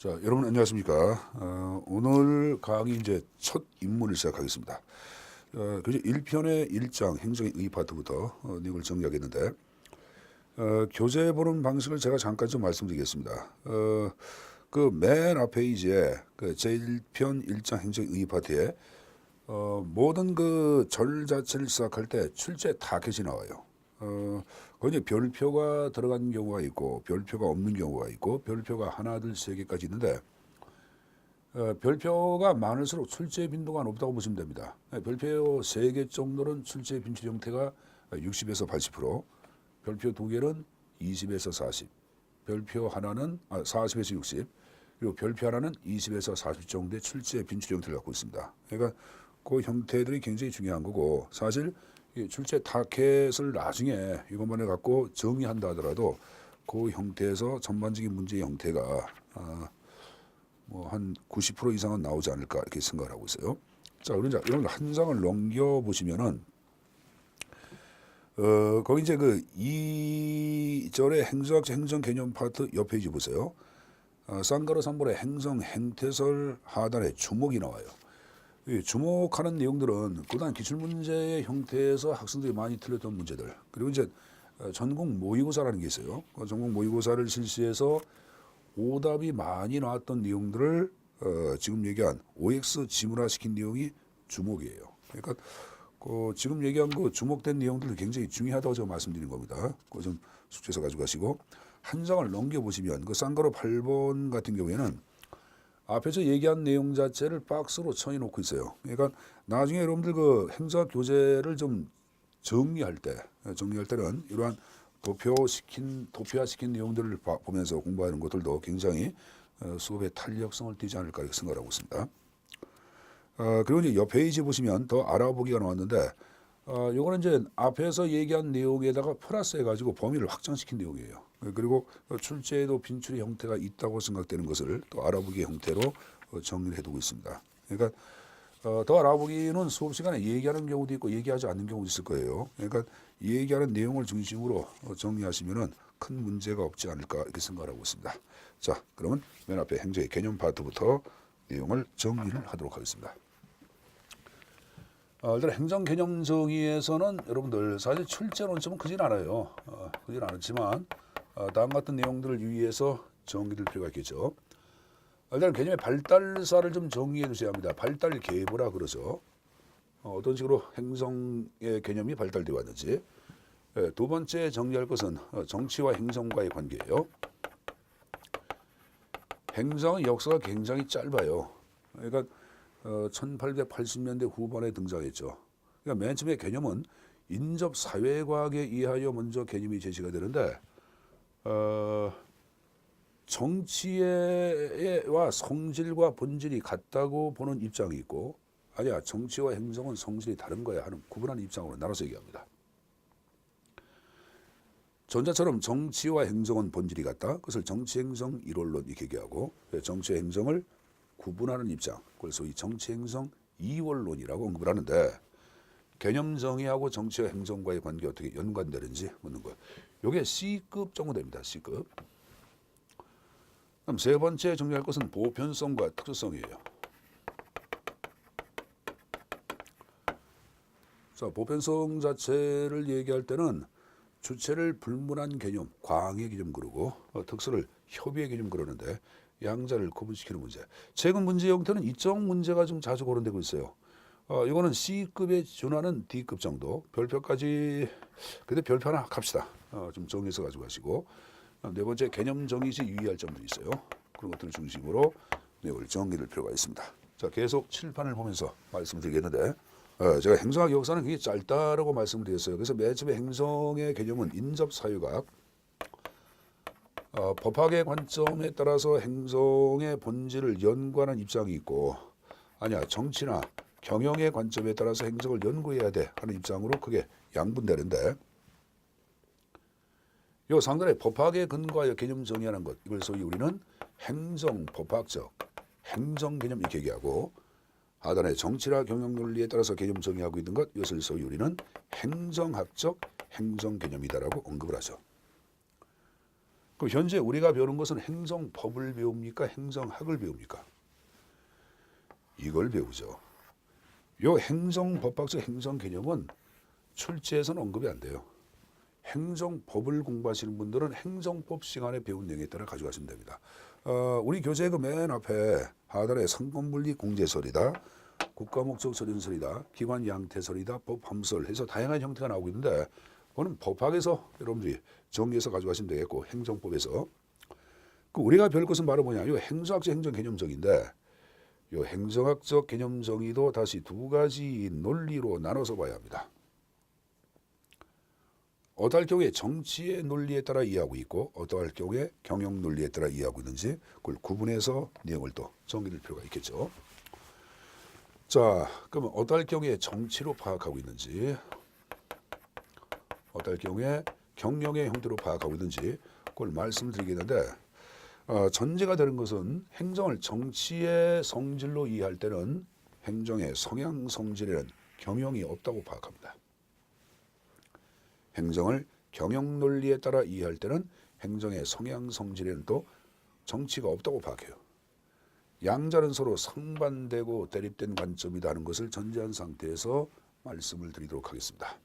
자, 여러분 안녕하십니까? 오늘 강의 이제 첫 입문을 시작하겠습니다. 그저 1편의 1장 행정의 의 파트부터 내용을 정리하겠는데 교재 보는 방식을 제가 잠깐 좀 말씀드리겠습니다. 그 맨 앞 페이지에 그 제1편 1장 행정의 의 파트에 모든 그 절 자체를 시작할 때 출제 타겟이 나와요. 거기 이제 별표가 들어간 경우가 있고 별표가 없는 경우가 있고 별표가 하나 둘 세 개까지 있는데 별표가 많을수록 출제 빈도가 높다고 보시면 됩니다. 별표 3개 정도는 출제 빈출 형태가 60에서 80%, 별표 2개는 20에서 40, 별표 하나는 40에서 60, 그리고 별표 하나는 20에서 40 정도의 출제 빈출 형태를 갖고 있습니다. 그러니까 그 형태들이 굉장히 중요한 거고, 사실 이 출제 타켓을 나중에 이것만을 갖고 정의한다 하더라도 그 형태에서 전반적인 문제의 형태가 뭐 한 90% 이상은 나오지 않을까 이렇게 생각을 하고 있어요. 자, 그러자 이런 한 장을 넘겨 보시면은 거기 이제 그 2절의 행정학적 행정 개념 파트 옆 페이지 보세요. 쌍가루 3번의 행정 행태설 하단에 주목이 나와요. 이 주목하는 내용들은 고단 기출문제의 형태에서 학생들이 많이 틀렸던 문제들, 그리고 이제 전국 모의고사라는 게 있어요. 전국 모의고사를 실시해서 오답이 많이 나왔던 내용들을 지금 얘기한 OX 지문화시킨 내용이 주목이에요. 그러니까 지금 얘기한 그 주목된 내용들이 굉장히 중요하다고 제가 말씀드린 겁니다. 그거 좀 숙제해서 가져가시고 한 장을 넘겨보시면 그 쌍가루 8번 같은 경우에는 앞에서 얘기한 내용 자체를 박스로 쳐놓고 있어요. 그러니까 나중에 여러분들 그 행정학 교재를 좀 정리할 때는 이러한 도표화시킨 내용들을 보면서 공부하는 것들도 굉장히 수업의 탄력성을 띠지 않을까 이렇게 생각하고 있습니다. 그리고 이제 옆 페이지 보시면 더 알아보기가 나왔는데 요거는 이제 앞에서 얘기한 내용에다가 플러스 해가지고 범위를 확장시킨 내용이에요. 그리고 출제에도 빈출의 형태가 있다고 생각되는 것을 또 알아보기 형태로 정리를 해두고 있습니다. 그러니까 더 알아보기는 수업 시간에 얘기하는 경우도 있고 얘기하지 않는 경우도 있을 거예요. 그러니까 얘기하는 내용을 중심으로 정리하시면은 큰 문제가 없지 않을까 이렇게 생각하고 있습니다. 자, 그러면 맨 앞에 행정의 개념 파트부터 내용을 정리를 하도록 하겠습니다. 일단 행정 개념 정의에서는 여러분들 사실 출제 논점은 크진 않아요. 크진 않았지만 다음 같은 내용들을 유의해서 정리될 필요가 있겠죠. 일단 개념의 발달사를 좀 정리해 주셔야 합니다. 발달 계보라 그러죠. 어떤 식으로 행정의 개념이 발달되어 왔는지. 두 번째 정리할 것은 정치와 행정과의 관계예요. 행정의 역사가 굉장히 짧아요. 그러니까 1880년대 후반에 등장했죠. 그러니까 맨 처음에 개념은 인접 사회과학에 의하여 먼저 개념이 제시가 되는데 정치와 성질과 본질이 같다고 보는 입장이 있고, 아니야 정치와 행정은 성질이 다른 거야 하는 구분하는 입장으로 나눠서 얘기합니다. 전자처럼 정치와 행정은 본질이 같다. 그것을 정치행정 일원론 이렇게 얘기하고, 정치와 행정을 구분하는 입장, 그걸 소위 정치행정 이원론이라고 언급을 하는데, 개념 정의하고 정치와 행정과의 관계 어떻게 연관되는지 묻는 거예요. 이게 C급 정도 됩니다. C급. 그럼 세 번째 정리할 것은 보편성과 특수성이에요. 자, 보편성 자체를 얘기할 때는 주체를 불문한 개념, 광의 개념 그러고 특수를 협의의 개념 그러는데 양자를 구분시키는 문제. 최근 문제 형태는 이쪽 문제가 좀 자주 거론되고 있어요. 이거는 C급에 준하는 D급 정도. 별표까지, 근데 별표 하나 갑시다. 좀 정해서 가지고 가시고. 네 번째 개념 정의 시 유의할 점들이 있어요. 그런 것들을 중심으로 내용을 정리할 필요가 있습니다. 자, 계속 칠판을 보면서 말씀드리겠는데 제가 행정학 역사는 굉장히 짧다라고 말씀을 드렸어요. 그래서 맨 처음에 행정의 개념은 인접사유학, 법학의 관점에 따라서 행정의 본질을 연구하는 입장이 있고, 아니야 정치나 경영의 관점에 따라서 행정을 연구해야 돼 하는 입장으로 크게 양분되는데, 요 상단에 법학에 근거하여 개념 정의하는 것, 이걸 소위 우리는 행정법학적 행정 개념 이렇게 얘기하고, 하단에 정치나 경영 논리에 따라서 개념 정의하고 있는 것, 이것을 소위 우리는 행정학적 행정 개념이다라고 언급을 하죠. 그 현재 우리가 배우는 것은 행정법을 배웁니까? 행정학을 배웁니까? 이걸 배우죠. 요 행정법학적 행정 개념은 출제에서는 언급이 안 돼요. 행정법을 공부하시는 분들은 행정법 시간에 배운 내용에 따라 가져가시면 됩니다. 우리 교재 그 맨 앞에 하단에 상권분리 공제설이다, 국가목적 설인설이다, 기관 양태설이다, 법함설 해서 다양한 형태가 나오고 있는데 그거는 법학에서 여러분들이 정리해서 가져가시면 되겠고 행정법에서 그 우리가 배울 것은 바로 뭐냐? 이 행정학적 행정 개념정의인데 이 행정학적 개념 정의도 다시 두 가지 논리로 나눠서 봐야 합니다. 어떠할 경우에 정치의 논리에 따라 이해하고 있고 어떠할 경우에 경영 논리에 따라 이해하고 있는지 그걸 구분해서 내용을 또 정리할 필요가 있겠죠. 자, 그러면 어떠할 경우에 정치로 파악하고 있는지 어떠할 경우에 경영의 형태로 파악하고 있는지 그걸 말씀드리겠는데 전제가 되는 것은 행정을 정치의 성질로 이해할 때는 행정의 성향 성질에는 경영이 없다고 파악합니다. 행정을 경영 논리에 따라 이해할 때는 행정의 성향 성질에는 또 정치가 없다고 파악해요. 양자는 서로 상반되고 대립된 관점이다 하는 것을 전제한 상태에서 말씀을 드리도록 하겠습니다.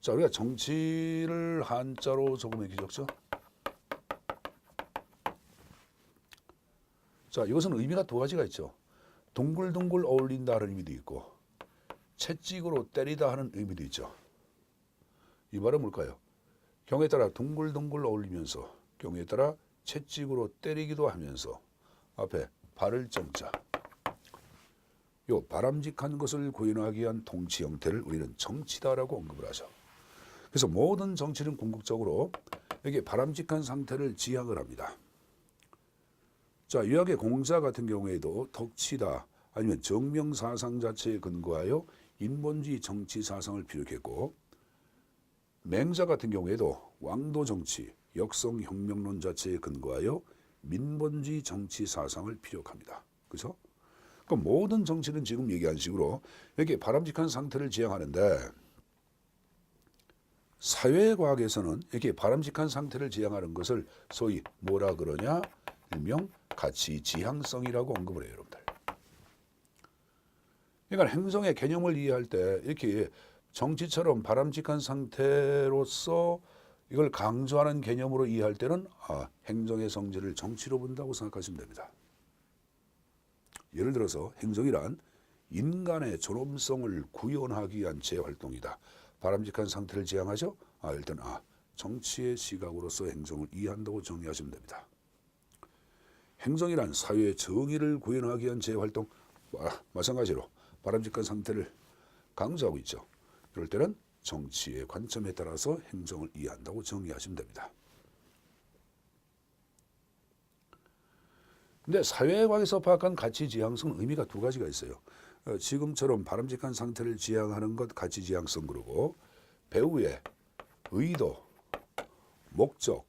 자, 우리가 정치를 한자로 조금 적죠. 자, 이것은 의미가 두 가지가 있죠. 동글동글 어울린다 하는 의미도 있고 채찍으로 때리다 하는 의미도 있죠. 이 말은 뭘까요? 경우에 따라 동글동글 어울리면서 경우에 따라 채찍으로 때리기도 하면서 앞에 발을 정자. 요 바람직한 것을 구현하기 위한 통치 형태를 우리는 정치다라고 언급을 하죠. 그래서 모든 정치는 궁극적으로 여기 바람직한 상태를 지향을 합니다. 자, 유학의 공자 같은 경우에도 덕치다 아니면 정명사상 자체에 근거하여 인본주의 정치 사상을 피력했고 맹자 같은 경우에도 왕도 정치, 역성혁명론 자체에 근거하여 민본주의 정치 사상을 피력합니다. 그렇죠? 그럼 모든 정치는 지금 얘기한 식으로 이렇게 바람직한 상태를 지향하는데 사회과학에서는 이렇게 바람직한 상태를 지향하는 것을 소위 뭐라 그러냐? 일명 가치 지향성이라고 언급을 해요, 여러분들. 그러니까 행정의 개념을 이해할 때 이렇게 정치처럼 바람직한 상태로서 이걸 강조하는 개념으로 이해할 때는 행정의 성질을 정치로 본다고 생각하시면 됩니다. 예를 들어서 행정이란 인간의 존엄성을 구현하기 위한 재활동이다. 바람직한 상태를 지향하죠? 일단 정치의 시각으로서 행정을 이해한다고 정리하시면 됩니다. 행정이란 사회의 정의를 구현하기 위한 재활동, 마찬가지로 바람직한 상태를 강조하고 있죠. 이럴 때는 정치의 관점에 따라서 행정을 이해한다고 정리하시면 됩니다. 근데 사회과학에서 파악한 가치 지향성은 의미가 두 가지가 있어요. 지금처럼 바람직한 상태를 지향하는 것 가치 지향성 그러고 배우의 의도, 목적,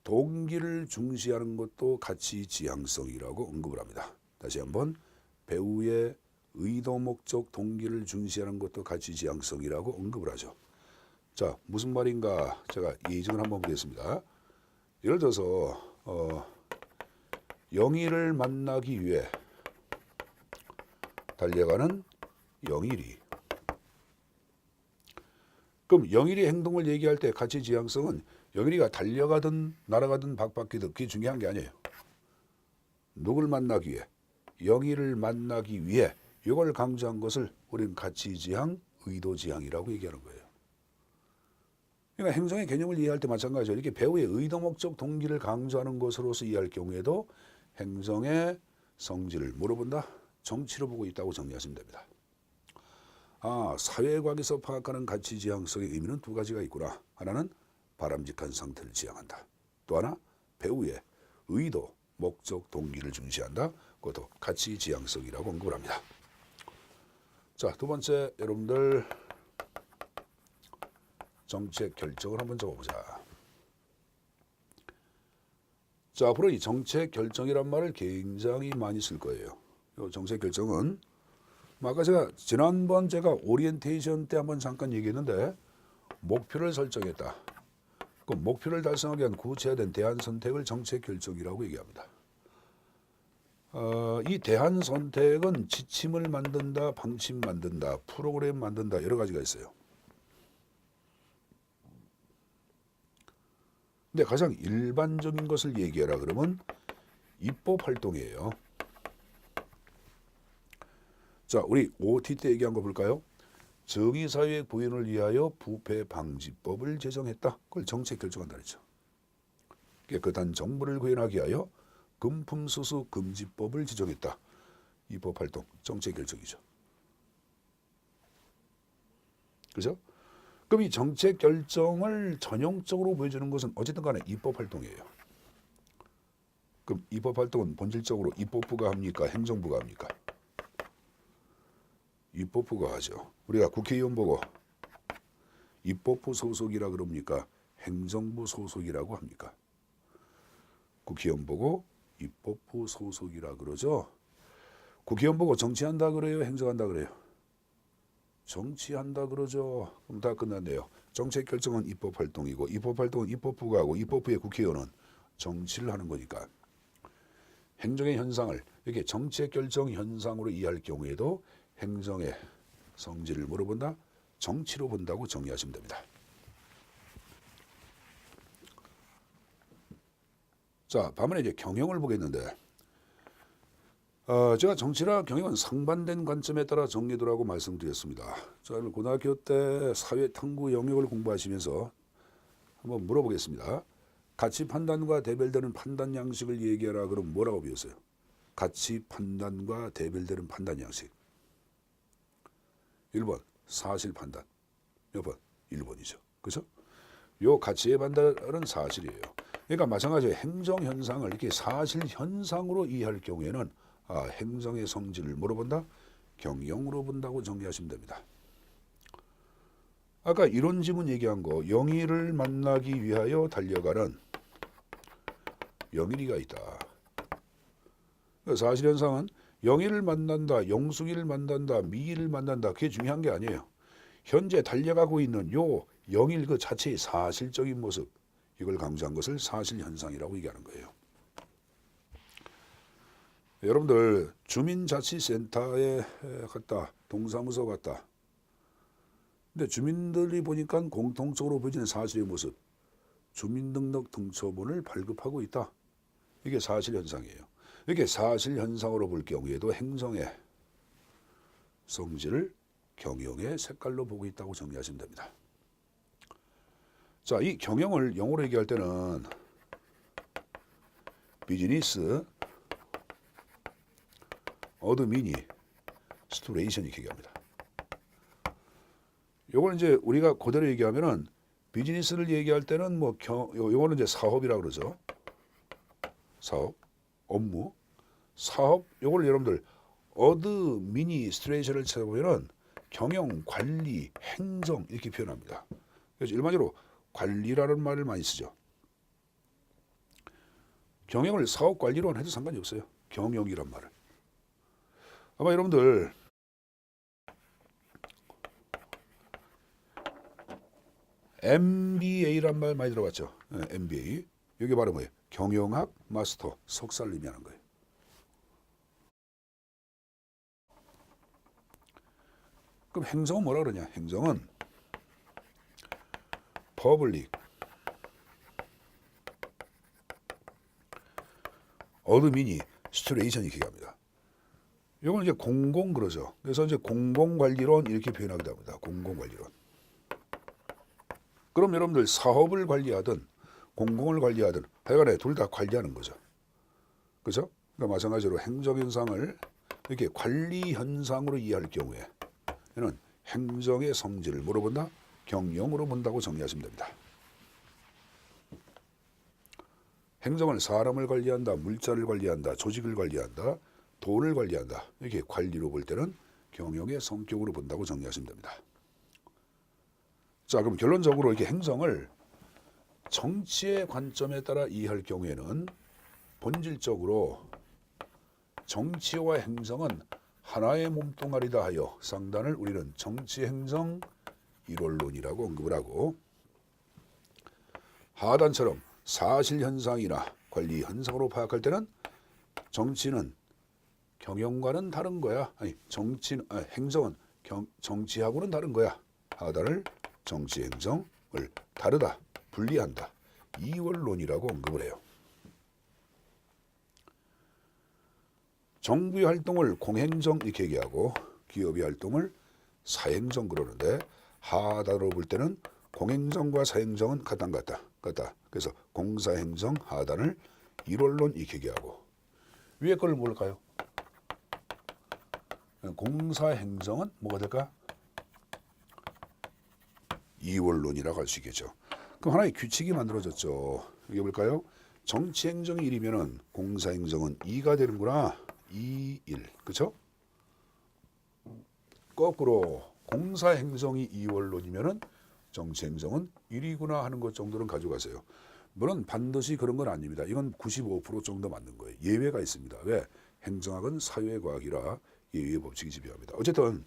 동기를 중시하는 것도 가치 지향성이라고 언급을 합니다. 다시 한번 배우의 의도, 목적, 동기를 중시하는 것도 가치 지향성이라고 언급을 하죠. 자, 무슨 말인가 제가 예증을 한번 보겠습니다. 예를 들어서 영희를 만나기 위해 달려가는 영일이. 그럼 영일이 행동을 얘기할 때 가치 지향성은 영일이가 달려가든 날아가든 박박기든 그게 중요한 게 아니에요. 누굴 만나기 위해? 영일을 만나기 위해 이걸 강조한 것을 우리는 가치 지향, 의도 지향이라고 얘기하는 거예요. 그러니까 행정의 개념을 이해할 때 마찬가지죠. 이렇게 배우의 의도, 목적, 동기를 강조하는 것으로서 이해할 경우에도 행정의 성질을 물어본다. 정치로 보고 있다고 정리하시면 됩니다. 사회과학에서 파악하는 가치 지향성의 의미는 두 가지가 있구나. 하나는 바람직한 상태를 지향한다. 또 하나 배우의 의도, 목적, 동기를 중시한다. 그것도 가치 지향성이라고 언급을 합니다. 자, 두 번째 여러분들 정책 결정을 한번 적어보자. 자, 앞으로 이 정책 결정이란 말을 굉장히 많이 쓸 거예요. 이 정책 결정은 아까 제가 오리엔테이션 때 한번 잠깐 얘기했는데 목표를 설정했다. 그 목표를 달성하기 위한 구체화된 대안 선택을 정책 결정이라고 얘기합니다. 이 대안 선택은 지침을 만든다, 방침 만든다, 프로그램 만든다 여러 가지가 있어요. 근데 가장 일반적인 것을 얘기하라 그러면 입법 활동이에요. 자, 우리 OT 때 얘기한 거 볼까요? 정의사회 구현을 위하여 부패 방지법을 제정했다. 그걸 정책 결정한다 그랬죠. 깨끗한 정부를 구현하기 위하여 금품수수 금지법을 지정했다. 입법 활동, 정책 결정이죠. 그죠? 그럼 이 정책 결정을 전형적으로 보여주는 것은 어쨌든 간에 입법 활동이에요. 그럼 입법 활동은 본질적으로 입법부가 합니까? 행정부가 합니까? 입법부가 하죠. 우리가 국회의원 보고 입법부 소속이라 그럽니까? 행정부 소속이라고 합니까? 국회의원 보고 입법부 소속이라 그러죠. 국회의원 보고 정치한다 그래요? 행정한다 그래요? 정치한다 그러죠. 그럼 다 끝났네요. 정책 결정은 입법 활동이고 입법 활동은 입법부가 하고 입법부의 국회의원은 정치를 하는 거니까 행정의 현상을 이렇게 정책 결정 현상으로 이해할 경우에도 행정의 성질을 물어본다, 정치로 본다고 정리하시면 됩니다. 자, 반면에 이제 경영을 보겠는데, 제가 정치랑 경영은 상반된 관점에 따라 정리하라고 말씀드렸습니다. 자, 고등학교 때 사회탐구 영역을 공부하시면서 한번 물어보겠습니다. 가치 판단과 대별되는 판단 양식을 얘기하라 그럼 뭐라고 배웠어요? 가치 판단과 대별되는 판단 양식. 1번 사실 판단. 몇 번? 1번이죠. 그렇죠? 요 가치의 판단은 사실이에요. 그러니까 마찬가지로 행정 현상을 이렇게 사실 현상으로 이해할 경우에는 행정의 성질을 물어본다, 경영으로 본다고 정리하시면 됩니다. 아까 이론 지문 얘기한 거 영희를 만나기 위하여 달려가는 영일이가 있다. 사실 현상은 영희를 만난다, 영숙이를 만난다, 미희를 만난다. 그게 중요한 게 아니에요. 현재 달려가고 있는 요 영일 그 자체의 사실적인 모습, 이걸 강조한 것을 사실 현상이라고 얘기하는 거예요. 여러분들 주민자치센터에 갔다, 동사무소 갔다. 근데 주민들이 보니까 공통적으로 보여지는 사실의 모습, 주민등록 등초본을 발급하고 있다. 이게 사실 현상이에요. 이렇게 사실 현상으로 볼 경우에도 행정의 성질을 경영의 색깔로 보고 있다고 정리하시면 됩니다. 자, 이 경영을 영어로 얘기할 때는 비즈니스, 어드미니스트레이션 이렇게 얘기합니다. 요걸 이제 우리가 그대로 얘기하면은 비즈니스를 얘기할 때는 뭐 요거는 이제 사업이라고 그러죠. 사업, 업무, 사업, 요걸 여러분들 어드미니스트레이션을 찾아보면은 경영, 관리, 행정 이렇게 표현합니다. 그래서 일반적으로 관리라는 말을 많이 쓰죠. 경영을 사업 관리로는 해도 상관이 없어요. 경영이란 말을. 아마 여러분들 MBA란 말 많이 들어봤죠. MBA. 이게 바로 뭐예요? 경영학 마스터 석사를 의미하는 거예요. 그럼 행정은 뭐라 그러냐? 행정은 퍼블릭, 어드미니스트레이션 이렇게 얘기합니다. 이건 이제 공공 그러죠. 그래서 이제 공공관리론 이렇게 표현하기도 합니다. 공공관리론. 그럼 여러분들 사업을 관리하든 공공을 관리하든 하여간에 둘 다 관리하는 거죠. 그죠? 그러니까 마찬가지로 행정현상을 이렇게 관리 현상으로 이해할 경우에 얘는 행정의 성질을 물어본다, 경영으로 본다고 정리하시면 됩니다. 행정은 사람을 관리한다, 물자를 관리한다, 조직을 관리한다, 돈을 관리한다. 이렇게 관리로 볼 때는 경영의 성격으로 본다고 정리하시면 됩니다. 자, 그럼 결론적으로 이렇게 행정을 정치의 관점에 따라 이해할 경우에는 본질적으로 정치와 행정은 하나의 몸뚱아리다 하여 상단을 우리는 정치행정 일원론이라고 언급을 하고 하단처럼 사실 현상이나 관리 현상으로 파악할 때는 정치는 경영과는 다른 거야. 아니 행정은 정치하고는 다른 거야. 하단을 정치 행정을 다르다, 분리한다. 이원론이라고 언급을 해요. 정부의 활동을 공행정 이렇게 얘기하고 기업의 활동을 사행정 그러는데 하단으로 볼 때는 공행정과 사행정은 같다. 그래서 공사행정 하단을 일원론 이렇게 얘기하고 위에 걸 뭘까요? 공사행정은 뭐가 될까? 이원론이라고 할 수 있겠죠. 그럼 하나의 규칙이 만들어졌죠. 이게 뭘까요? 정치행정이 1이면은 공사행정은 2가 되는구나. 2, 1. 그렇죠? 거꾸로 공사행정이 2원론이면은 정치행정은 1이구나 하는 것 정도는 가져가세요. 물론 반드시 그런 건 아닙니다. 이건 95% 정도 맞는 거예요. 예외가 있습니다. 왜? 행정학은 사회과학이라 예외의 법칙이 지배합니다. 어쨌든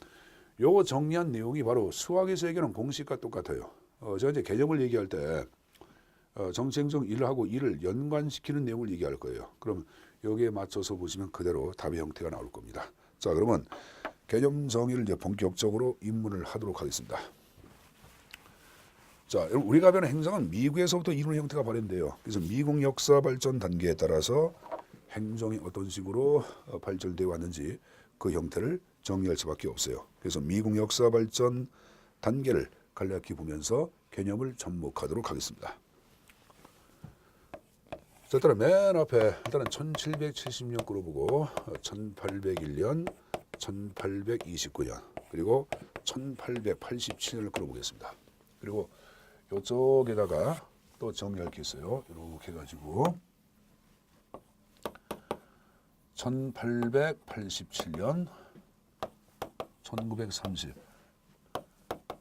요거 정리한 내용이 바로 수학에서 얘기하는 공식과 똑같아요. 제가 이제 개념을 얘기할 때 정치행정 1하고 2를 연관시키는 내용을 얘기할 거예요. 그럼 여기에 맞춰서 보시면 그대로 답의 형태가 나올 겁니다. 자, 그러면 개념 정의를 이제 본격적으로 입문을 하도록 하겠습니다. 자, 우리가 배우는 행정은 미국에서부터 이론 형태가 발현돼요. 그래서 미국 역사 발전 단계에 따라서 행정이 어떤 식으로 발전되어 왔는지 그 형태를 정리할 수밖에 없어요. 그래서 미국 역사 발전 단계를 간략히 보면서 개념을 접목하도록 하겠습니다. 자, 일단 맨 앞에 일단은 1770년 거로 보고 1801년, 1829년 그리고 1887년을 끌어보겠습니다. 그리고 이쪽에다가 또 정리할 게 있어요. 이렇게 해가지고 1887년, 1930,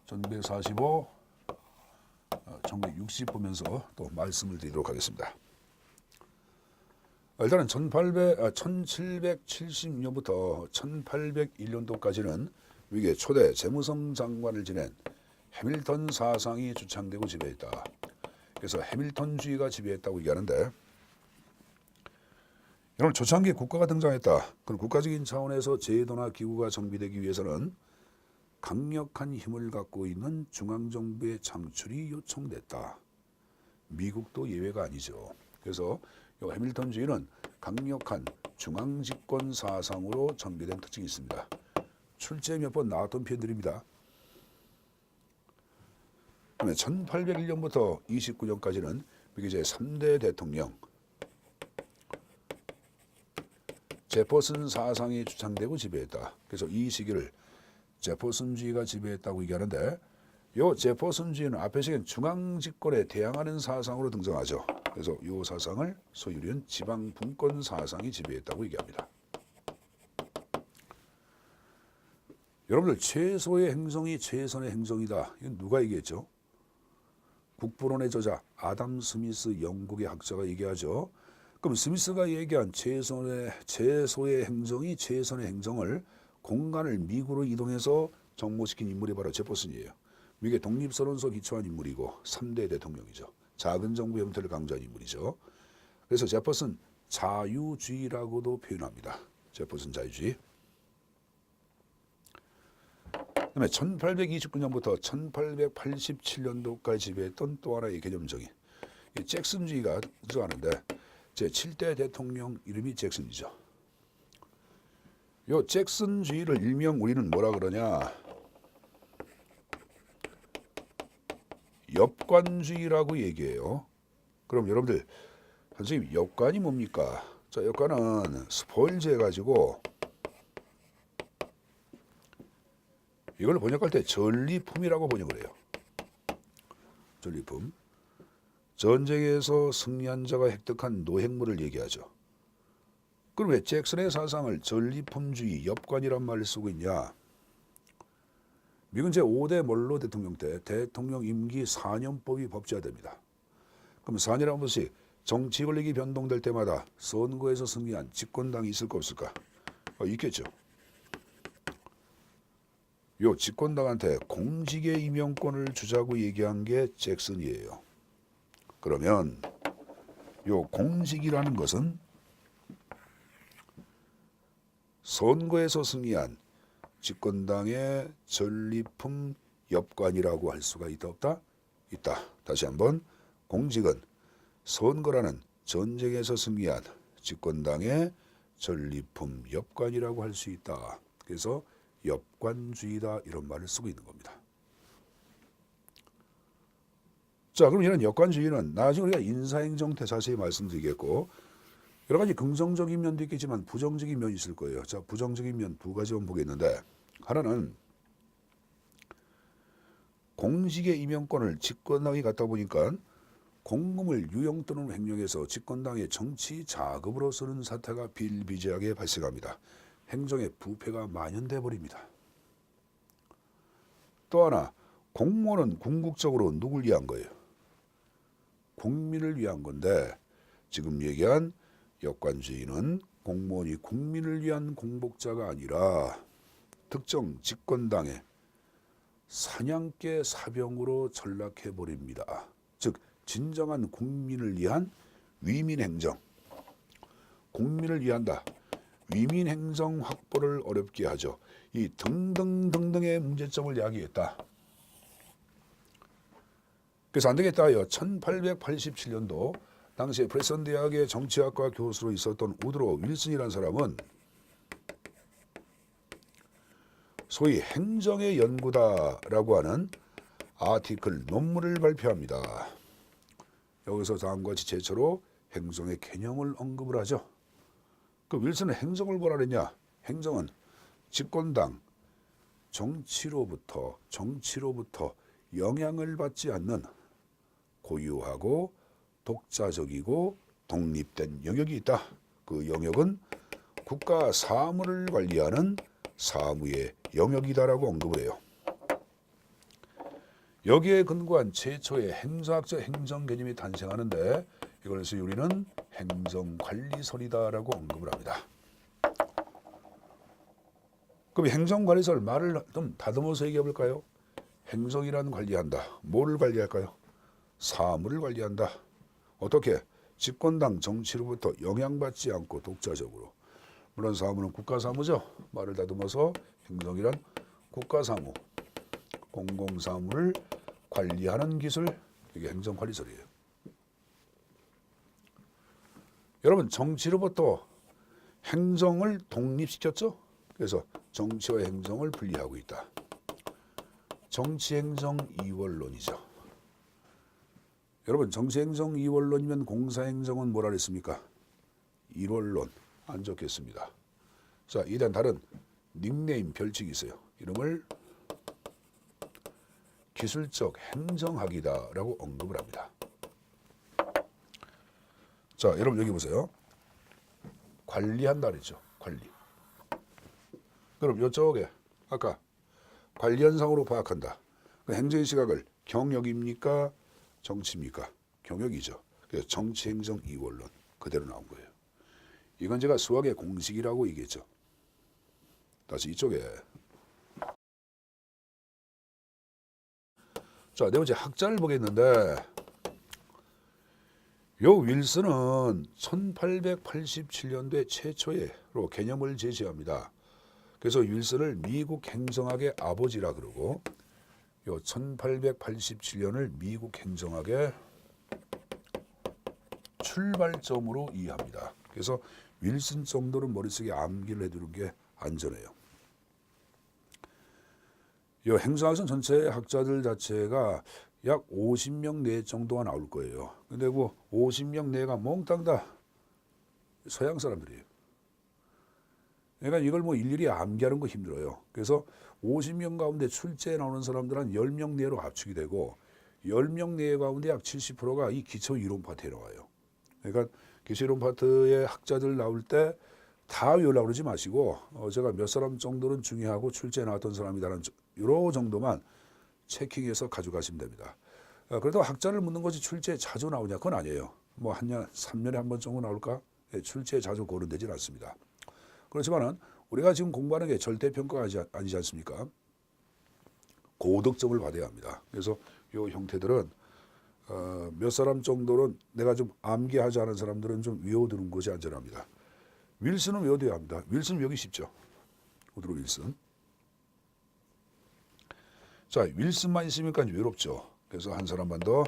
1945, 1960 보면서 또 말씀을 드리도록 하겠습니다. 일단은 1770년부터 1801년도까지는 미국의 초대 재무성 장관을 지낸 해밀턴 사상이 주창되고 지배했다. 그래서 해밀턴주의가 지배했다고 얘기하는데 이런 초창기 국가가 등장했다. 그럼 국가적인 차원에서 제도나 기구가 정비되기 위해서는 강력한 힘을 갖고 있는 중앙정부의 창출이 요청됐다. 미국도 예외가 아니죠. 그래서 이 해밀턴주의는 강력한 중앙집권 사상으로 전개된 특징이 있습니다. 출제에 몇 번 나왔던 표현들입니다. 1801년부터 29년까지는 미국의 3대 대통령 제퍼슨 사상이 주창되고 지배했다. 그래서 이 시기를 제퍼슨주의가 지배했다고 얘기하는데 이 제퍼슨주의는 앞에 시기는 중앙집권에 대항하는 사상으로 등장하죠. 그래서 이 사상을 소위 우리는 지방분권 사상이 지배했다고 얘기합니다. 여러분들 최소의 행정이 최선의 행정이다. 이건 누가 얘기했죠? 국부론의 저자 아담 스미스 영국의 학자가 얘기하죠. 그럼 스미스가 얘기한 최소의 행정이 최선의 행정을 공간을 미국으로 이동해서 정모시킨 인물이 바로 제퍼슨이에요. 미국의 독립선언서 기초한 인물이고 3대 대통령이죠. 작은 정부 형태를 강조한 인물이죠. 그래서 제퍼슨 자유주의라고도 표현합니다. 제퍼슨 자유주의. 그다음에 1829년부터 1887년도까지 지배했던 또 하나의 개념 정의. 이 잭슨주의가 들어가는데 제7대 대통령 이름이 잭슨이죠. 이 잭슨주의를 일명 우리는 뭐라 그러냐? 엽관주의라고 얘기해요. 그럼 여러분들 선생님 엽관이 뭡니까? 자, 엽관은 스포일즈 해가지고 이걸 번역할 때 전리품이라고 번역을 해요. 전리품. 전쟁에서 승리한 자가 획득한 노획물을 얘기하죠. 그럼 왜 잭슨의 사상을 전리품주의, 엽관이란 말을 쓰고 있냐? 미국 제5대 몰로 대통령 때 대통령 임기 4년법이 법제화됩니다. 그럼 4년에 한 번씩 정치 권력이 변동될 때마다 선거에서 승리한 집권당이 있을까 없을까? 있겠죠. 요 집권당한테 공직의 임명권을 주자고 얘기한 게 잭슨이에요. 그러면 요 공직이라는 것은 선거에서 승리한 집권당의 전리품 엽관이라고 할 수가 있다 없다? 있다. 다시 한번 공직은 선거라는 전쟁에서 승리한 집권당의 전리품 엽관이라고 할 수 있다. 그래서 엽관주의다 이런 말을 쓰고 있는 겁니다. 자, 그럼 이런 엽관주의는 나중에 우리가 인사행정 때 자세히 말씀드리겠고 여러 가지 긍정적인 면도 있겠지만 부정적인 면이 있을 거예요. 자, 부정적인 면 두 가지만 보겠는데 하나는 공직의 임명권을 집권당이 갖다 보니까 공금을 유용 또는 횡령해서 집권당의 정치 자금으로 쓰는 사태가 비일비재하게 발생합니다. 행정의 부패가 만연돼 버립니다. 또 하나, 공무원은 궁극적으로 누굴 위한 거예요? 국민을 위한 건데 지금 얘기한 엽관주의는 공무원이 국민을 위한 공복자가 아니라 특정 집권당의 사냥개 사병으로 전락해 버립니다. 즉 진정한 국민을 위한 위민행정, 국민을 위한다. 위민행정 확보를 어렵게 하죠. 이 등등등등의 문제점을 야기했다. 그래서 안 되겠다요. 1887년도 당시에 프레스턴 대학의 정치학과 교수로 있었던 우드로 윌슨이라는 사람은 소위 행정의 연구다라고 하는 아티클 논문을 발표합니다. 여기서 다음과 같이 최초로 행정의 개념을 언급을 하죠. 그 윌슨은 행정을 뭐라 그랬냐? 행정은 집권당 정치로부터 영향을 받지 않는 고유하고 독자적이고 독립된 영역이 있다. 그 영역은 국가 사무를 관리하는 사무의 영역이다라고 언급을 해요. 여기에 근거한 최초의 행정학적 행정 개념이 탄생하는데 이걸 해서 우리는 행정관리설이다라고 언급을 합니다. 그럼 행정관리설 말을 좀 다듬어서 얘기해 볼까요? 행정이란 관리한다. 뭐를 관리할까요? 사무를 관리한다. 어떻게? 집권당 정치로부터 영향받지 않고 독자적으로. 물론 사무는 국가사무죠. 말을 다듬어서 행정이란 국가사무, 공공사무를 관리하는 기술, 이게 행정관리설이에요. 여러분 정치로부터 행정을 독립시켰죠. 그래서 정치와 행정을 분리하고 있다. 정치행정 이원론이죠. 여러분 정치행정 이원론이면 공사행정은 뭐라 그랬습니까? 일원론. 안 적겠습니다. 자, 이단 다른 닉네임 별칭이 있어요. 이름을 기술적 행정학이다라고 언급을 합니다. 자, 여러분 여기 보세요. 관리한다 그랬죠. 관리. 그럼 이쪽에 아까 관리현상으로 파악한다. 그 행정의 시각을 경역입니까? 정치입니까? 경역이죠. 그래서 정치행정 이원론 그대로 나온 거예요. 이건 제가 수학의 공식이라고 얘기했죠. 다시 이쪽에. 자, 네 번째 학자를 보겠는데 요 윌슨은 1887년도에 최초로 개념을 제시합니다. 그래서 윌슨을 미국 행정학의 아버지라 그러고 요 1887년을 미국 행정학의 출발점으로 이해합니다. 그래서 윌슨 정도는 머릿속에 암기를 해두는 게 안전해요. 이 행정학선 전체 학자들 자체가 약 50명 내 정도가 나올 거예요. 근데 그 50명 내가 몽땅 다 서양 사람들이에요. 그러니까 이걸 뭐 일일이 암기하는 거 힘들어요. 그래서 50명 가운데 출제에 나오는 사람들은 한 10명 내로 압축이 되고 10명 내 가운데 약 70%가 이 기초 이론 파트에 나와요. 그러니까 기초 이론 파트의 학자들 나올 때 다 외우려고 그러지 마시고 제가 몇 사람 정도는 중요하고 출제에 나왔던 사람이다라는 요 정도만 체킹해서 가져가시면 됩니다. 그래도 학자를 묻는 것이 출제에 자주 나오냐? 그건 아니에요. 뭐 한 년, 3년에 한 번 정도 나올까? 출제에 자주 거론되지는 않습니다. 그렇지만은 우리가 지금 공부하는 게 절대평가가 아니지 않습니까? 고득점을 받아야 합니다. 그래서 이 형태들은 몇 사람 정도는 내가 좀 암기하지 않은 사람들은 좀 외워두는 것이 안전합니다. 윌슨은 외워둬야 합니다. 윌슨 외우기 쉽죠. 우드로 윌슨. 자, 윌슨만 있으니까 외롭죠. 그래서 한 사람만 더.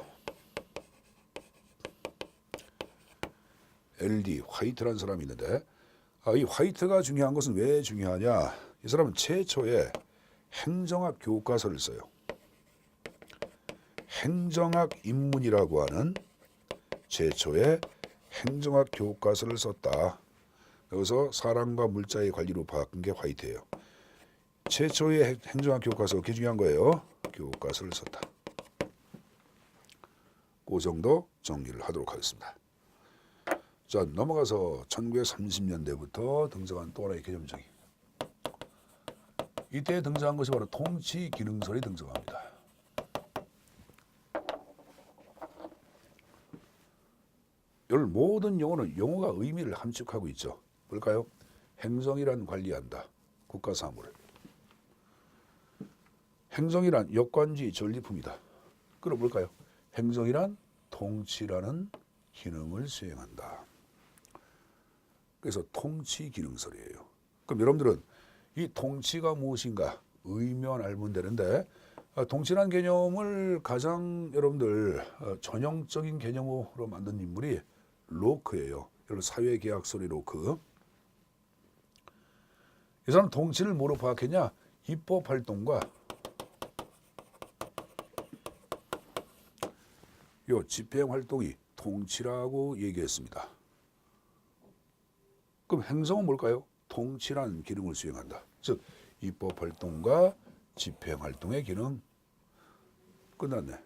LD 화이트라는 사람이 있는데 이 화이트가 중요한 것은 왜 중요하냐? 이 사람은 최초의 행정학 교과서를 써요. 행정학 입문이라고 하는 최초의 행정학 교과서를 썼다. 여기서 사람과 물자의 관리로 바꾼 게 화이트예요. 최초의 행정학 교과서, 그게 중요한 거예요. 교과서를 썼다. 그 정도 정리를 하도록 하겠습니다. 자, 넘어가서 1930년대부터 등장한 또 하나의 개념정의. 이때 등장한 것이 바로 통치기능설이 등장합니다. 이 모든 용어는 용어가 의미를 함축하고 있죠. 뭘까요? 행정이란 관리한다. 국가 사무를. 행정이란 역관지 전리품이다. 그럼 뭘까요? 행정이란 통치라는 기능을 수행한다. 그래서 통치기능설이에요. 그럼 여러분들은 이 통치가 무엇인가 의미만 알면 되는데 통치라는 개념을 가장 여러분들 전형적인 개념으로 만든 인물이 로크예요. 여러분 사회계약설의 로크. 이 사람 통치를 뭐로 파악했냐? 입법활동과 요 집행활동이 통치라고 얘기했습니다. 그럼 행정은 뭘까요? 통치라는 기능을 수행한다. 즉 입법활동과 집행활동의 기능. 끝났네.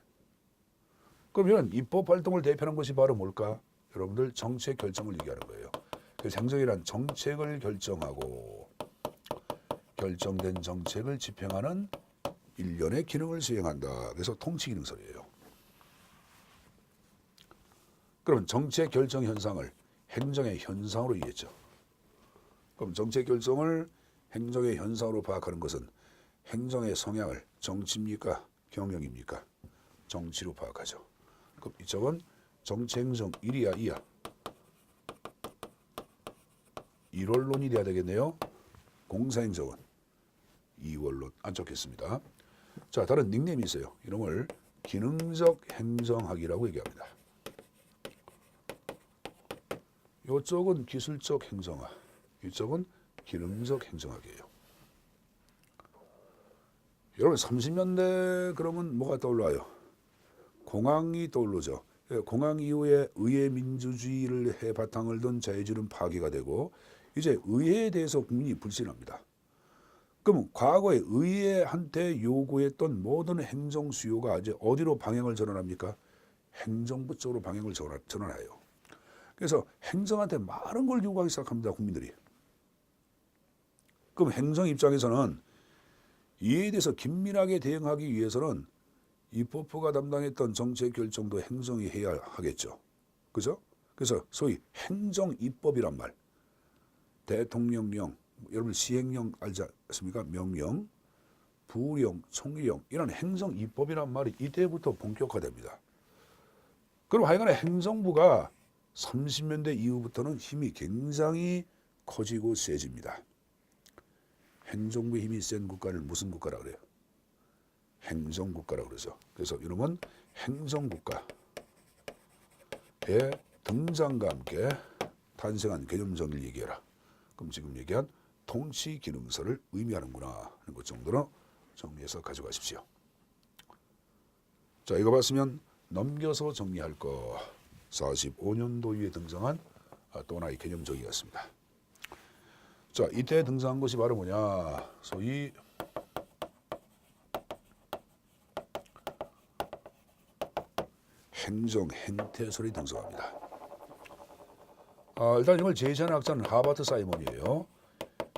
그럼 이런 입법활동을 대표하는 것이 바로 뭘까? 여러분들 정책 결정을 얘기하는 거예요. 그래서 행정이란 정책을 결정하고 결정된 정책을 집행하는 일련의 기능을 수행한다. 그래서 통치기능설이에요. 그럼 정책 결정 현상을 행정의 현상으로 이해했죠. 그럼 정책 결정을 행정의 현상으로 파악하는 것은 행정의 성향을 정치입니까? 경영입니까? 정치로 파악하죠. 그럼 이쪽은 정치행정 1이야 2야? 1원론이 돼야 되겠네요. 공사행정은 2원론 안 적겠습니다. 자, 다른 닉네임이 있어요. 이름을 기능적 행정학이라고 얘기합니다. 이쪽은 기술적 행정학, 이쪽은 기능적 행정학이에요. 여러분 30년대 그러면 뭐가 떠올라요? 공항이 떠오르죠. 공항 이후에 의회 민주주의를 해 바탕을 둔 자유주의는 파괴가 되고 이제 의회에 대해서 국민이 불신합니다. 그럼 과거에 의회한테 요구했던 모든 행정 수요가 이제 어디로 방향을 전환합니까? 행정부 쪽으로 방향을 전환해요. 그래서 행정한테 많은 걸 요구하기 시작합니다. 국민들이. 그럼 행정 입장에서는 이에 대해서 긴밀하게 대응하기 위해서는 입법부가 담당했던 정책 결정도 행정이 해야 하겠죠. 그죠? 그래서 소위 행정입법이란 말. 대통령령, 여러분 시행령 알지 않습니까? 명령, 부령, 총리령 이런 행정입법이란 말이 이때부터 본격화됩니다. 그럼 하여간에 행정부가 30년대 이후부터는 힘이 굉장히 커지고 세집니다. 행정부의 힘이 센 국가를 무슨 국가라 그래요? 행정국가라고 그러죠. 그래서 이름은 행정국가의 등장과 함께 탄생한 개념 정리를 얘기해라. 그럼 지금 얘기한 통치 기능설을 의미하는구나 하는 것 정도로 정리해서 가져가십시오. 자, 이거 봤으면 넘겨서 정리할 거 45년도 이후에 등장한 또 하나의 개념 정의였습니다. 자, 이때 등장한 것이 바로 뭐냐? 소위 행정 행태설이 등장합니다. 일단 이걸 제시하는 학자는 하버트 사이먼이에요.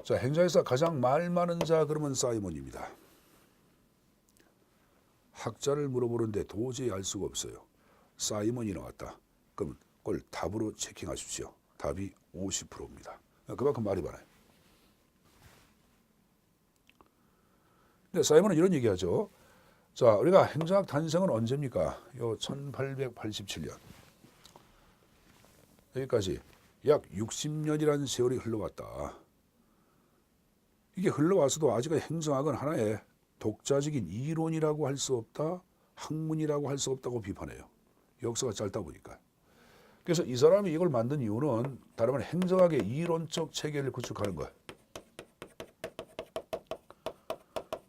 자, 행정에서 가장 말 많은 자 그러면 사이먼입니다. 학자를 물어보는데 도저히 알 수가 없어요. 사이먼이 나왔다. 그럼 그걸 답으로 체킹하십시오. 답이 50%입니다. 그만큼 말이 많아요. 근데 사이먼은 이런 얘기하죠. 자, 우리가 행정학 탄생은 언제입니까? 요 1887년. 여기까지 약 60년이라는 세월이 흘러왔다. 이게 흘러와서도 아직은 행정학은 하나의 독자적인 이론이라고 할 수 없다, 학문이라고 할 수 없다고 비판해요. 역사가 짧다 보니까. 그래서 이 사람이 이걸 만든 이유는 다름 아닌 행정학의 이론적 체계를 구축하는 거예요.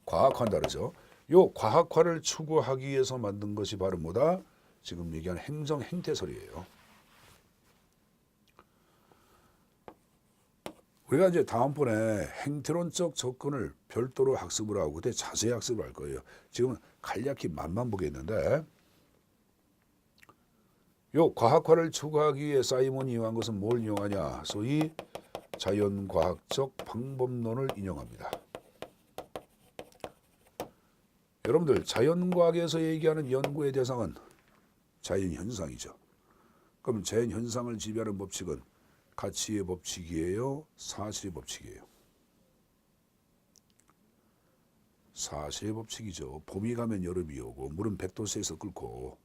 과학화는 다르죠. 요 과학화를 추구하기 위해서 만든 것이 바로 뭐다? 지금 얘기하는 행정 행태설이에요. 우리가 이제 다음번에 행태론적 접근을 별도로 학습을 하고 그때 자세히 학습을 할 거예요. 지금은 간략히 맛만 보겠는데 요 과학화를 추구하기 위해 사이먼이 이용한 것은 뭘 이용하냐? 소위 자연과학적 방법론을 인용합니다. 여러분들 자연과학에서 얘기하는 연구의 대상은 자연현상이죠. 그럼 자연현상을 지배하는 법칙은 가치의 법칙이에요? 사실의 법칙이에요? 사실의 법칙이죠. 봄이 가면 여름이 오고 물은 100도씨에서 끓고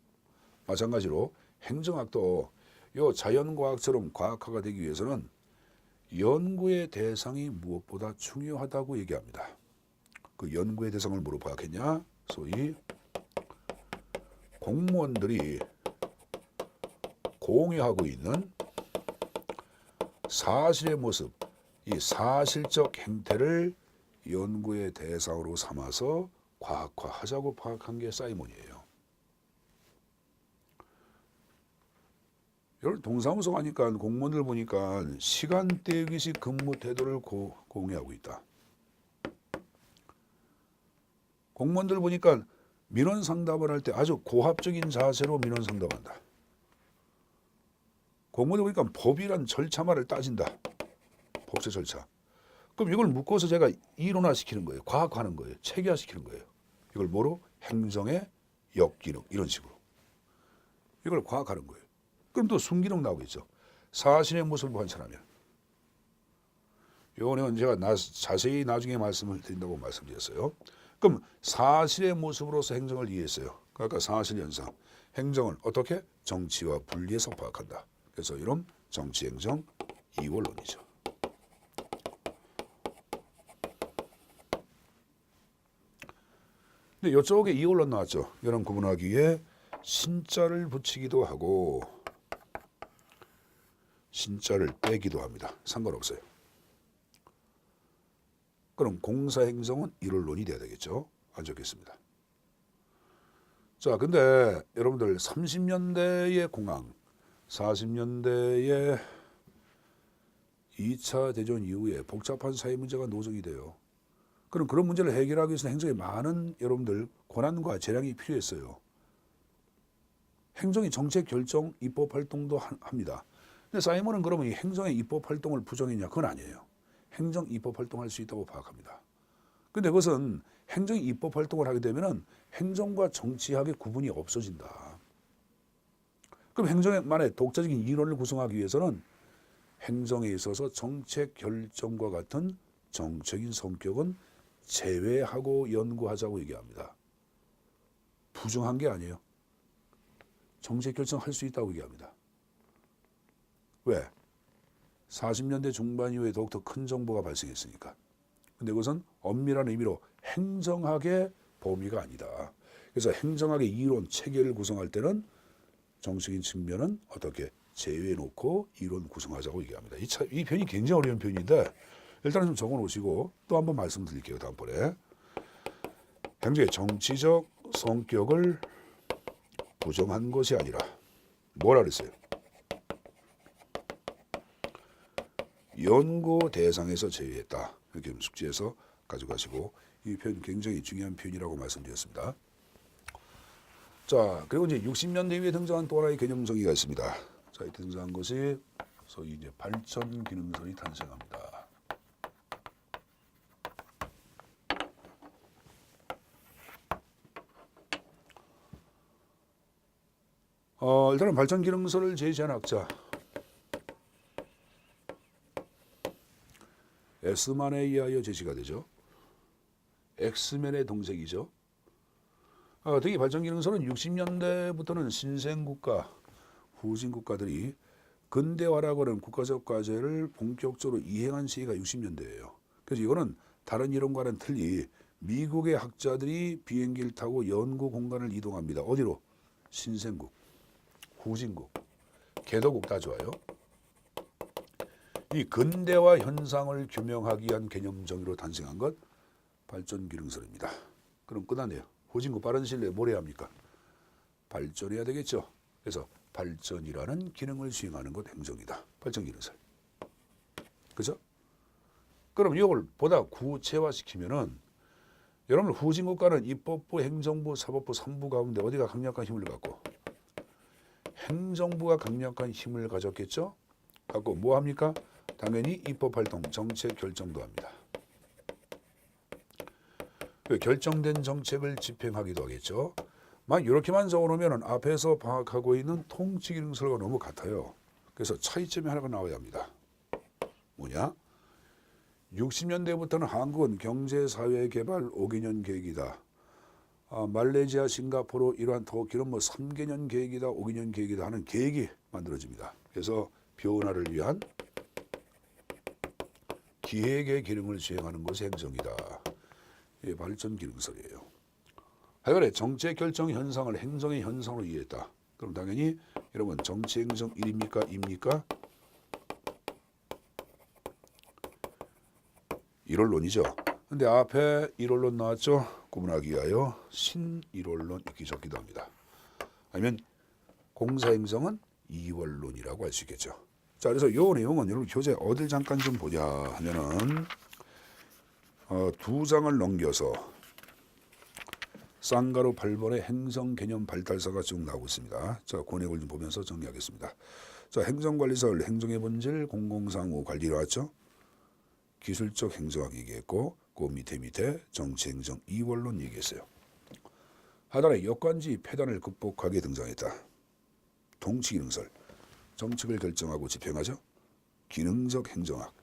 마찬가지로 행정학도 요 자연과학처럼 과학화가 되기 위해서는 연구의 대상이 무엇보다 중요하다고 얘기합니다. 그 연구의 대상을 뭐로 파악했냐? 소위 공무원들이 공유하고 있는 사실의 모습, 이 사실적 행태를 연구의 대상으로 삼아서 과학화하자고 파악한 게 사이먼이에요. 여러분 동사무소 가니까 공무원들 보니까 시간대기식 근무 태도를 공유하고 있다. 공무원들 보니까 민원 상담을 할 때 아주 고압적인 자세로 민원 상담한다. 공무원들 보니까 법이란 절차만을 따진다. 법제 절차. 그럼 이걸 묶어서 제가 이론화시키는 거예요. 과학화하는 거예요. 체계화시키는 거예요. 이걸 뭐로? 행정의 역기능 이런 식으로. 이걸 과학하는 거예요. 그럼 또 순기능 나오겠죠. 사실의 모습을 관찰하면. 요거는 제가 자세히 나중에 말씀을 드린다고 말씀드렸어요. 그럼 사실의 모습으로서 행정을 이해했어요. 그러니까 사실현상. 행정은 어떻게? 정치와 분리해서 파악한다. 그래서 이런 정치행정 이원론이죠. 근데 이쪽에 이원론 나왔죠. 이런 구분하기 위해 신자를 붙이기도 하고 신자를 빼기도 합니다. 상관없어요. 그럼 공사행정은 이원론이 돼야 되겠죠. 안 적겠습니다. 자, 근데 여러분들 30년대의 공황, 40년대의 2차 대전 이후에 복잡한 사회 문제가 노정이 돼요. 그럼 그런 문제를 해결하기 위해서는 행정에 많은 여러분들 권한과 재량이 필요했어요. 행정이 정책 결정, 입법 활동도 합니다. 근데 사이먼은 그러면 이 행정의 입법 활동을 부정했냐? 그건 아니에요. 행정 입법 활동할 수 있다고 파악합니다. 근데 그것은 행정이 입법 활동을 하게 되면은 행정과 정치학의 구분이 없어진다. 그럼 행정만의 독자적인 이론을 구성하기 위해서는 행정에 있어서 정책 결정과 같은 정책인 성격은 제외하고 연구하자고 얘기합니다. 부정한 게 아니에요. 정책 결정할 수 있다고 얘기합니다. 왜? 40년대 중반 이후에 더욱더 큰 정보가 발생했으니까. 근데 그것은 엄밀한 의미로 행정학의 범위가 아니다. 그래서 행정학의 이론, 체계를 구성할 때는 정책인 측면은 어떻게 제외해놓고 이론 구성하자고 얘기합니다. 이 편이 굉장히 어려운 편인데 일단은 좀 적어놓으시고 또 한번 말씀드릴게요. 다음번에. 행정의 정치적 성격을 부정한 것이 아니라 뭐라 그랬어요? 연구 대상에서 제외했다. 이렇게 숙지해서 가져가시고 이 표현 굉장히 중요한 표현이라고 말씀드렸습니다. 자, 그리고 이제 60년대 이후에 등장한 또 하나의 개념 정의가 있습니다. 자, 이 등장한 것이 소위 이제 발전 기능설이 탄생합니다. 일단은 발전 기능설을 제시한 학자 에스만에 의하여 제시가 되죠. 엑스맨의 동생이죠. 특히 발전기능설은 60년대부터는 신생국가, 후진국가들이 근대화라고 하는 국가적 과제를 본격적으로 이행한 시기가 60년대예요. 그래서 이거는 다른 이론과는 틀리 미국의 학자들이 비행기를 타고 연구 공간을 이동합니다. 어디로? 신생국, 후진국, 개도국 다 좋아요. 이 근대화 현상을 규명하기 위한 개념 정의로 탄생한 것 발전기능설입니다. 그럼 끝났네요. 후진국 빠른 시일 내에 뭘 해야 합니까? 발전해야 되겠죠. 그래서 발전이라는 기능을 수행하는 것 행정이다. 발전기능설. 그죠? 그럼 이걸 보다 구체화시키면은 여러분 후진국가는 입법부, 행정부, 사법부 3부 가운데 어디가 강력한 힘을 갖고? 행정부가 강력한 힘을 가졌겠죠? 갖고 뭐 합니까? 당연히 입법활동, 정책 결정도 합니다. 결정된 정책을 집행하기도 하겠죠. 막 이렇게만 적어놓으면 앞에서 파악하고 있는 통치기능설과 너무 같아요. 그래서 차이점이 하나가 나와야 합니다. 뭐냐? 60년대부터는 한국은 경제사회개발 5개년 계획이다. 말레이시아, 싱가포르, 이러한 터키는 뭐 3개년 계획이다, 5개년 계획이다 하는 계획이 만들어집니다. 그래서 변화를 위한 기획의 기능을 수행하는 것이 행정이다. 이게 발전기능설이에요. 하여간에 정책 결정 현상을 행정의 현상으로 이해했다. 그럼 당연히 여러분 정치 행정 1입니까? 2입니까? 1원론이죠. 근데 앞에 1원론 나왔죠. 구분하기 위하여 신일원론 이렇게 적기도 합니다. 아니면 공사행정은 2원론이라고 할 수 있겠죠. 자, 그래서 이 내용은 여러분 교재 어딜 잠깐 좀 보냐 하면은 2장을 넘겨서 쌍가루 8번의 행정개념 발달서가 쭉 나오고 있습니다. 자, 권역을 좀 보면서 정리하겠습니다. 자, 행정관리설, 행정의 본질, 공공상호 관리 나왔죠. 기술적 행정학 얘기했고 그 밑에 정치행정 2원론 얘기했어요. 하단에 역관지 폐단을 극복하게 등장했다. 통치기능설, 정책을 결정하고 집행하죠. 기능적 행정학,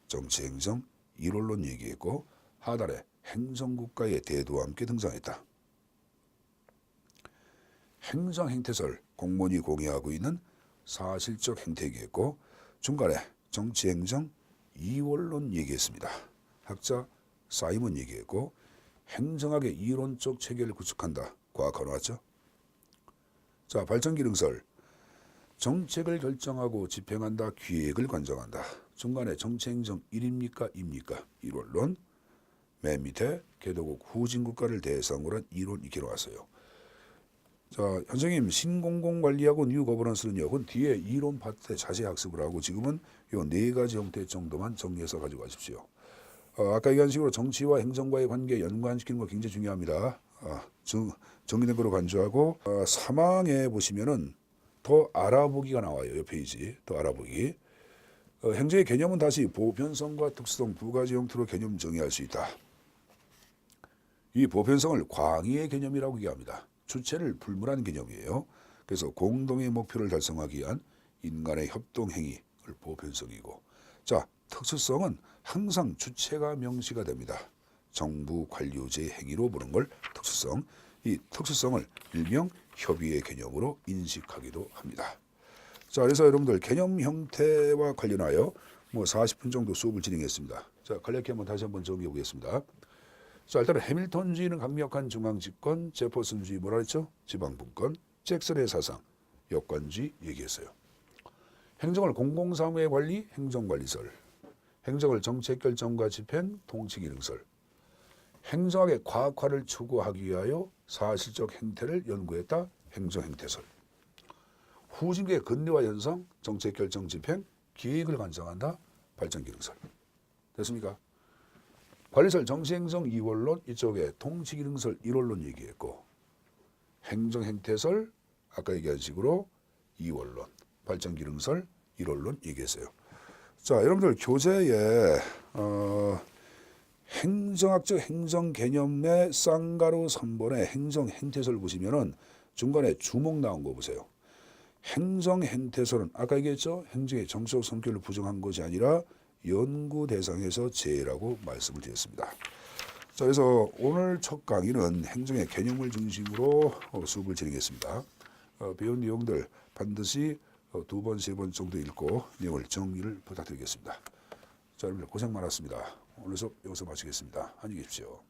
정치행정 1원론 얘기했고 하단에 행정국가의 대도와 함께 등장했다. 행정행태설, 공무원이 공유하고 있는 사실적 행태 얘기했고 중간에 정치행정 2원론 얘기했습니다. 학자 사이먼 얘기했고 행정학의 이론적 체계를 구축한다. 과학화 나왔죠. 자, 발전기능설, 정책을 결정하고 집행한다. 기획을 관장한다. 중간에 정치행정 1입니까? 2입니까? 1원론. 맨 밑에 개도국 후진국가를 대상으로 한 이론 이렇게 나왔어요. 자, 선생님 신공공관리하고 뉴 거버넌스는요. 그건 뒤에 이론 파트에 자세히 학습을 하고 지금은 이 4가지 형태 정도만 정리해서 가지고 가십시오. 아까 얘기한 식으로 정치와 행정과의 관계 연관시키는 거 굉장히 중요합니다. 정리된 거로 간주하고 사망에 보시면은 더 알아보기가 나와요. 이 페이지 더 알아보기. 행정의 개념은 다시 보편성과 특수성 2가지 형태로 개념 정의할 수 있다. 이 보편성을 광의의 개념이라고 얘기합니다. 주체를 불문한 개념이에요. 그래서 공동의 목표를 달성하기 위한 인간의 협동행위를 보편성이고, 자, 특수성은 항상 주체가 명시가 됩니다. 정부 관료제의 행위로 보는 걸 특수성. 이 특수성을 일명 협의의 개념으로 인식하기도 합니다. 자, 그래서 여러분들 개념 형태와 관련하여 40분 정도 수업을 진행했습니다. 자, 간략히 한번 다시 한번 정리해 보겠습니다. 자, 일단은 해밀턴주의는 강력한 중앙집권, 제퍼슨주의 뭐라 했죠? 지방분권, 잭슨의 사상, 역관주의 얘기했어요. 행정을 공공사무의 관리, 행정관리설, 행정을 정책결정과 집행, 통치기능설, 행정학의 과학화를 추구하기 위하여 사실적 행태를 연구했다, 행정행태설, 후진국의 근대화 현상, 정책결정 집행, 기획을 관장한다, 발전기능설. 됐습니까? 관리설 정치행정 2원론, 이쪽에 통치기능설 1원론 얘기했고, 행정행태설 아까 얘기한 식으로 2원론, 발전기능설 1원론 얘기했어요. 자, 여러분들 교재에 행정학적 행정개념의 쌍가루 3번의 행정행태설 보시면은 중간에 주목 나온 거 보세요. 행정행태설은 아까 얘기했죠? 행정의 정치적 성격을 부정한 것이 아니라 연구 대상에서 제외라고 말씀을 드렸습니다. 자, 그래서 오늘 첫 강의는 행정의 개념을 중심으로 수업을 진행했습니다. 배운 내용들 반드시 2번, 3번 정도 읽고 내용을 정리를 부탁드리겠습니다. 자, 여러분들 고생 많았습니다. 오늘 수업 여기서 마치겠습니다. 안녕히 계십시오.